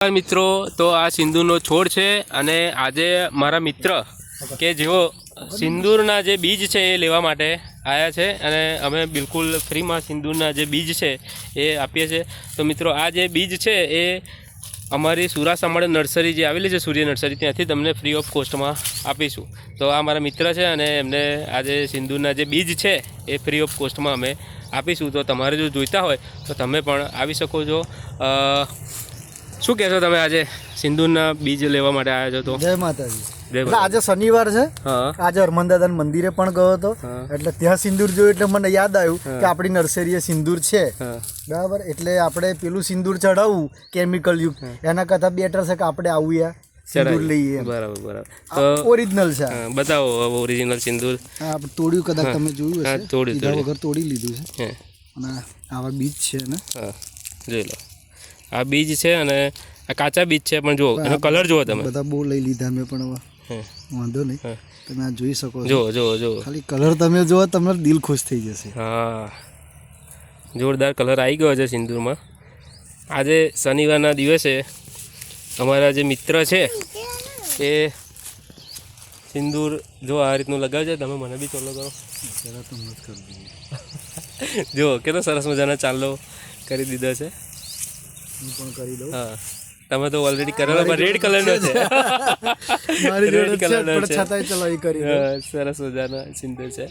મિત્રો તો આ સિંદૂરનો છોડ છે અને આજે મારા મિત્ર કે જેઓ સિંદૂરના જે બીજ છે એ લેવા માટે આવ્યા છે અને અમે બિલકુલ ફ્રીમાં સિંદૂરના જે બીજ છે એ આપીએ છીએ। તો મિત્રો આ જે બીજ છે એ અમારી સુરાસામળ નર્સરી જે આવેલી છે સૂર્ય નર્સરી ત્યાંથી તમને ફ્રી ઓફ કોસ્ટમાં આપીશું। તો આ મારા મિત્ર છે અને એમને આજે સિંદૂરના જે બીજ છે એ ફ્રી ઓફ કોસ્ટમાં અમે આપીશું। તો તમારે જો જોઈતા હોય તો તમે પણ આવી શકો છો। શું કહેશો તમે આજે સિંદૂરના બીજ લેવા માટે આવ્યા છો? તો જય માતાજી। એટલે આજે શનિવાર છે, આજે હરમંદાદાન મંદિરે પણ ગયો હતો, એટલે ત્યાં સિંદૂર જોયું એટલે મને યાદ આવ્યું કે આપણી નર્સરીએ સિંદૂર છે, બરાબર। એટલે આપણે પેલું સિંદૂર ચડાવવું કેમિકલ યુક્ત એના કરતાં બેટર છે કે આપણે આવું સિંદૂર લઈએ। બરાબર બરાબર, તો ઓરિજિનલ છે, બતાવો ઓરિજિનલ સિંદૂર। હા, આપણે તોડ્યું કદાચ તમે જોયું હશે, તોડી વગર તોડી લીધું છે અને આવા બીજ છે ને, જોઈ લો આ બીજ છે અને આ કાચા બીજ છે, પણ જુઓ એનો કલર જુઓ તમે। બધા બહુ લઈ લીધા મેં, પણ વાંધો નહીં, તમે આ જોઈ શકો છો। જો ખાલી કલર તમે જુઓ, તમારું દિલ ખુશ થઈ જશે। હા, જોરદાર કલર આવી ગયો છે સિંદૂરમાં। આજે શનિવારના દિવસે અમારા જે મિત્ર છે એ સિંદૂર જો આ રીતનું લગાવે છે। તમે મને બી ચાલો કરો, જો કેટલો સરસ મજાનો ચાલો કરી દીધો છે। હું પણ કરી દઉં। હા, તમે તો ઓલરેડી કરેલો, પણ રેડ કલરનો છે, રેડ કલરનો છે, છતાંય ચલો એ કરી સરસ મજાનો સિંદૂર છે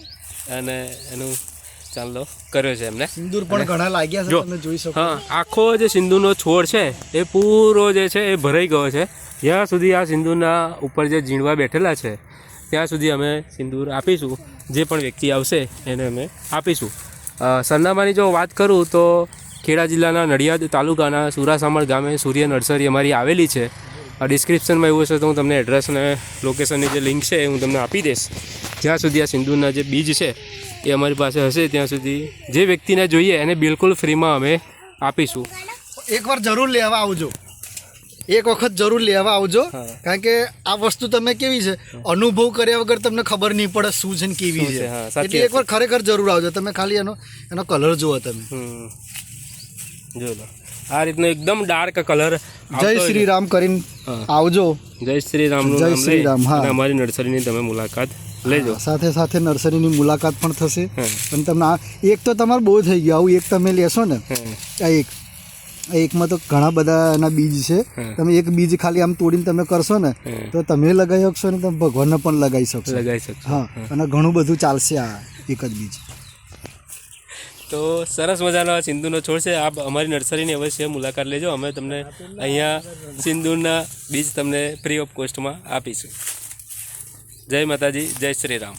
અને એનું ચાલો કર્યો છે એમને। સિંદૂર પણ ઘણા લાગ્યા છે, તમે જોઈ શકો। હા, આખો જે સિંદૂરનો છોડ છે એ પૂરો જે છે એ ભરાઈ ગયો છે। જ્યાં સુધી આ સિંદૂરના ઉપર જે ઝીણવા બેઠેલા છે ત્યાં સુધી અમે સિંદૂર આપીશું। જે પણ વ્યક્તિ આવશે એને અમે આપીશું। સરનામાની જો વાત કરું તો ખેડા જિલ્લાના નડિયાદ તાલુકાના સુરાસામળ ગામે સૂર્ય નર્સરી અમારી આવેલી છે। ડિસ્ક્રિપ્શનમાં એવું હશે તો હું તમને એડ્રેસ અને લોકેશનની જે લિંક છે એ હું તમને આપી દઈશ। જ્યાં સુધી આ સિંદૂરના જે બીજ છે એ અમારી પાસે હશે ત્યાં સુધી જે વ્યક્તિને જોઈએ એને બિલકુલ ફ્રીમાં અમે આપીશું। એકવાર જરૂર લેવા આવજો, એક વખત જરૂર લેવા આવજો, કારણ કે આ વસ્તુ તમે કેવી છે અનુભવ કર્યા વગર તમને ખબર નહીં પડે શું છે ને કેવી છે, એટલે એકવાર ખરેખર જરૂર આવજો। તમે ખાલી એનો કલર જુઓ તમે, જો લો આ રીતનો એકદમ ડાર્ક કલર। જય શ્રી રામ કરીને આવજો। જય શ્રી રામ, જય શ્રી રામ। હા, અમારી નર્સરીની તમે મુલાકાત લેજો। સાથે સાથે નર્સરીની મુલાકાત પણ થશે। અને તમને એક તો તમારે બહુ થઈ ગયું, આવું એક તમે લેશો ને, આ એકમાં તો ઘણા બધા એના બીજ છે। તમે એક બીજ ખાલી આમ તોડીને તમે કરશો ને તો તમે લગાવી શકશો ને તમે ભગવાનને પણ લગાવી શકશો। હા, અને ઘણું બધું ચાલશે આ એક જ બીજ। તો સરસ મજાનો આ સિંદૂરનો છોડ છે। આપ અમારી નર્સરીની અવશ્ય મુલાકાત લેજો। અમે તમને અહીંયા સિંદૂરના બીજ તમને ફ્રી ઓફ કોસ્ટમાં આપીશું। જય માતાજી, જય શ્રી રામ।